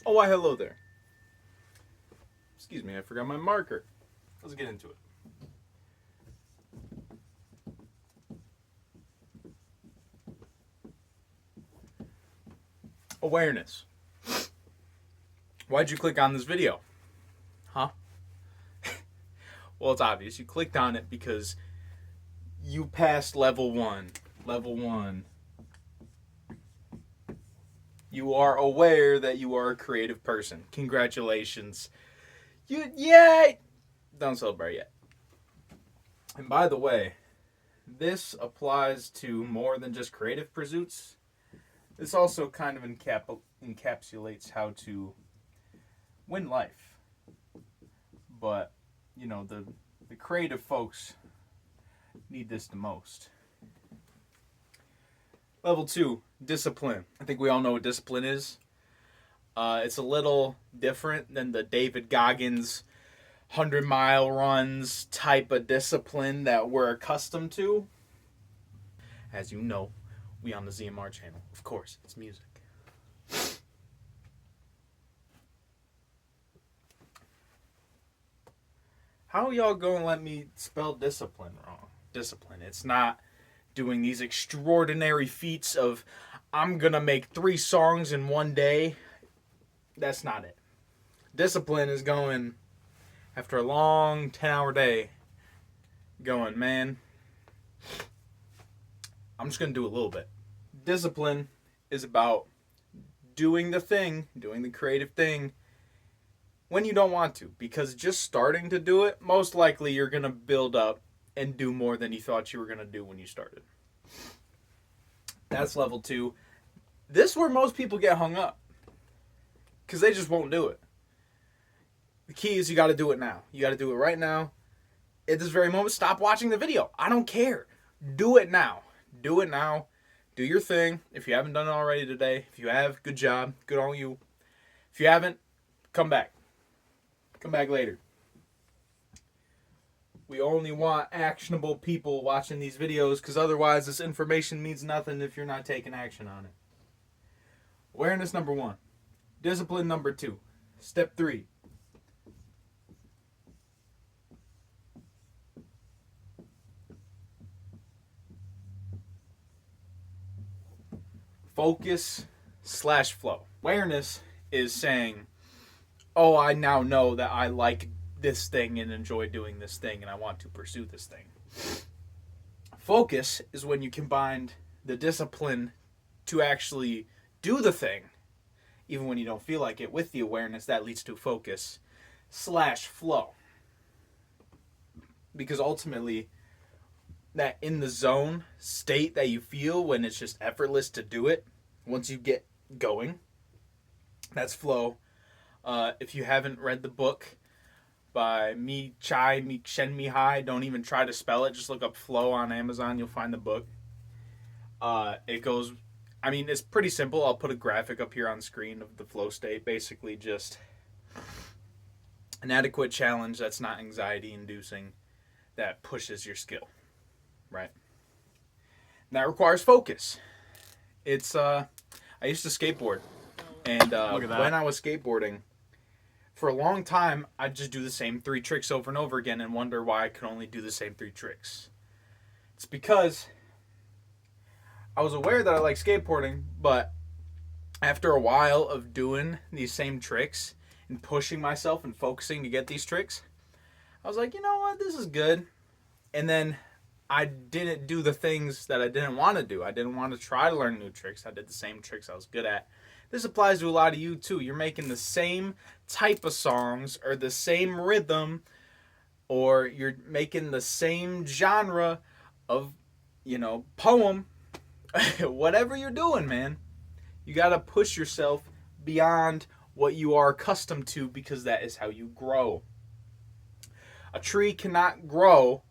Oh, why hello there. Excuse me, I forgot my marker. Let's get into it. Awareness. Why'd you click on this video? Huh? Well, it's obvious. You clicked on it because you passed level 1. Level 1. You are aware that you are a creative person. Congratulations. Yay! Don't celebrate yet. And by the way, this applies to more than just creative pursuits. This also kind of encapsulates how to win life. But, you know, the creative folks need this the most. Level 2, discipline. I think we all know what discipline is. It's a little different than the David Goggins 100-mile runs type of discipline that we're accustomed to. As you know, we on the ZMR channel. Of course, it's music. How y'all gonna let me spell discipline wrong? Discipline. It's not doing these extraordinary feats of I'm gonna make 3 songs in one day. That's not it. Discipline is going after a long 10-hour day going, man, I'm just gonna do a little bit. Discipline is about doing the thing, doing the creative thing when you don't want to, because just starting to do it, most likely you're gonna build up and do more than you thought you were gonna do when you started. That's level 2. This is where most people get hung up, because they just won't do it. The key is you got to do it now. You got to do it right now. At this very moment, stop watching the video. I don't care. Do it now. Do it now. Do your thing. If you haven't done it already today, if you have, good job. Good on you. If you haven't, come back. Come back later. We only want actionable people watching these videos, because otherwise this information means nothing if you're not taking action on it. Awareness number 1. Discipline number 2. Step 3. Focus/flow. Awareness is saying, oh, I now know that I like this thing and enjoy doing this thing and I want to pursue this thing. Focus is when you combine the discipline to actually do the thing, even when you don't feel like it, with the awareness. That leads to focus/flow. Because ultimately, that in the zone state that you feel when it's just effortless to do it, once you get going, that's flow. If you haven't read the book by Csikszentmihalyi, don't even try to spell it. Just look up flow on Amazon. You'll find the book. It goes, I mean, it's pretty simple. I'll put a graphic up here on screen of the flow state. Basically just an adequate challenge that's not anxiety inducing, that pushes your skill. Right? And that requires focus. It's, I used to skateboard. And when I was skateboarding, for a long time, I'd just do the same 3 tricks over and over again and wonder why I could only do the same 3 tricks. It's because I was aware that I like skateboarding, but after a while of doing these same tricks and pushing myself and focusing to get these tricks, I was like, you know what, this is good. And then I didn't do the things that I didn't want to do. I didn't want to try to learn new tricks. I did the same tricks I was good at. This applies to a lot of you too. You're making the same type of songs or the same rhythm, or you're making the same genre of, poem. Whatever you're doing, man, you got to push yourself beyond what you are accustomed to, because that is how you grow. A tree cannot grow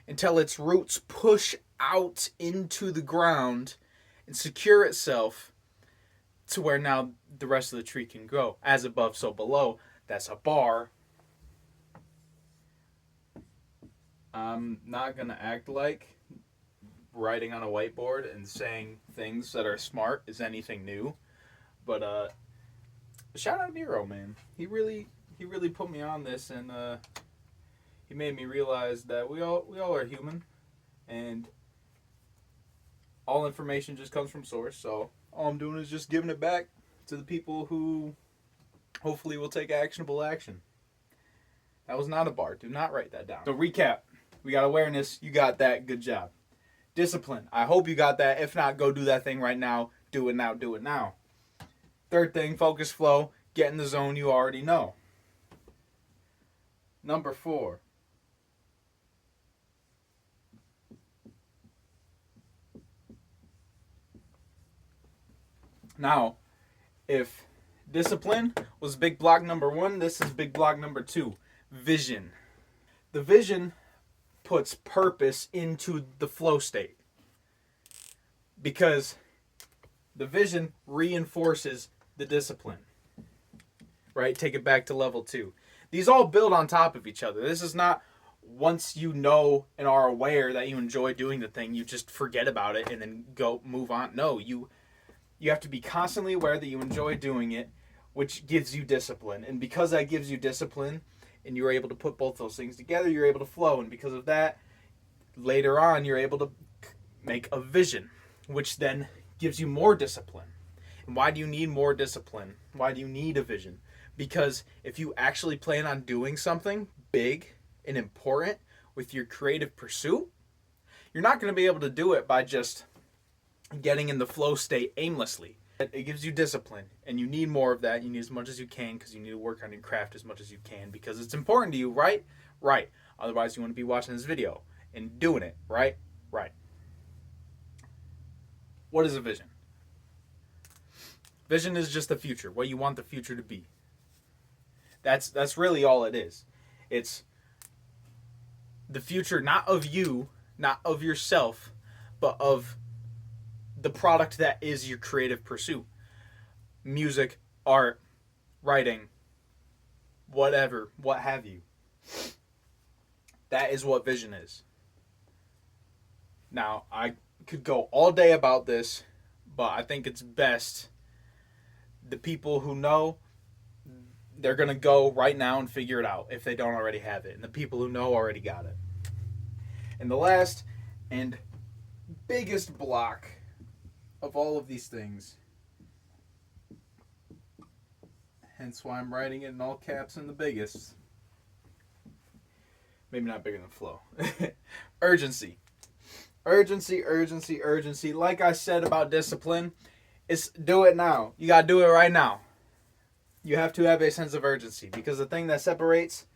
until its roots push out into the ground and secure itself to where now the rest of the tree can grow. As above, so below. That's a bar. I'm not going to act like writing on a whiteboard and saying things that are smart is anything new. But shout out Nero, man. He really put me on this, and he made me realize that we all are human, and all information just comes from source. So all I'm doing is just giving it back to the people who hopefully will take actionable action. That was not a bar. Do not write that down. So recap. We got awareness. You got that. Good job. Discipline. I hope you got that. If not, go do that thing right now. Do it now. Do it now. Third thing, focus, flow. Get in the zone you already know. Number 4. Now, if discipline was big block number 1, this is big block number 2. Vision. The vision puts purpose into the flow state, because the vision reinforces the discipline. Right? Take it back to level 2. These all build on top of each other. This is not once you know and are aware that you enjoy doing the thing, you just forget about it and then go move on. No, you have to be constantly aware that you enjoy doing it, which gives you discipline. And because that gives you discipline and you're able to put both those things together, you're able to flow. And because of that, later on, you're able to make a vision, which then gives you more discipline. And why do you need more discipline? Why do you need a vision? Because if you actually plan on doing something big and important with your creative pursuit, you're not going to be able to do it by just getting in the flow state aimlessly. It gives you discipline, and you need more of that. You need as much as you can, because you need to work on your craft as much as you can, because it's important to you, right? Right. Otherwise, you wouldn't be watching this video and doing it, right? Right. What is a vision? Vision is just the future, what you want the future to be. That's really all it is. It's the future, not of you, not of yourself, but of the product that is your creative pursuit. Music, art, writing, whatever, what have you. That is what vision is. Now, I could go all day about this, but I think it's best the people who know, they're going to go right now and figure it out if they don't already have it. And the people who know already got it. And the last and biggest block of all of these things, hence why I'm writing it in all caps and the biggest, maybe not bigger than flow. Urgency. Urgency, urgency, urgency. Like I said about discipline, it's do it now. You got to do it right now. You have to have a sense of urgency, because the thing that separates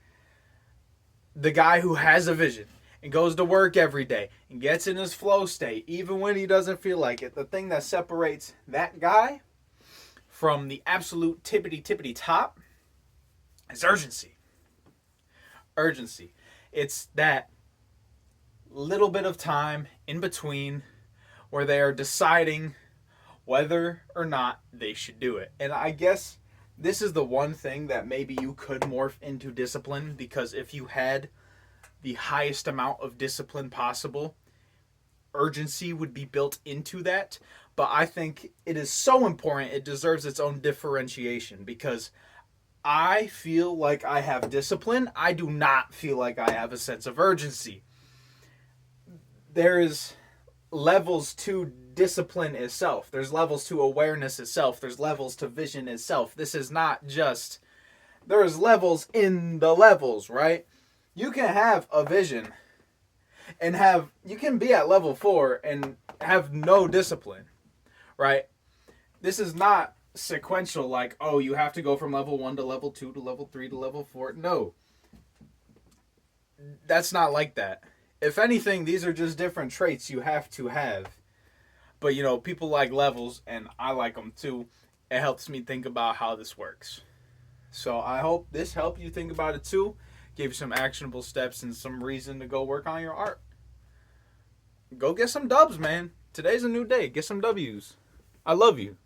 the guy who has a vision and goes to work every day and gets in his flow state, even when he doesn't feel like it, the thing that separates that guy from the absolute tippity top is urgency. Urgency. It's that little bit of time in between where they are deciding whether or not they should do it. And I guess this is the one thing that maybe you could morph into discipline, because if you had the highest amount of discipline possible, urgency would be built into that. But I think it is so important, it deserves its own differentiation, because I feel like I have discipline. I do not feel like I have a sense of urgency. There is levels to discipline itself. There's levels to awareness itself. There's levels to vision itself. This is not just, there's levels in the levels, right? You can have a vision and you can be at level 4 and have no discipline, right? This is not sequential, like, oh, you have to go from level 1 to level 2 to level 3 to level 4. No. That's not like that. If anything, these are just different traits you have to have. But, you know, people like levels, and I like them too. It helps me think about how this works. So I hope this helped you think about it too. Gave you some actionable steps and some reason to go work on your art. Go get some dubs, man. Today's a new day. Get some W's. I love you.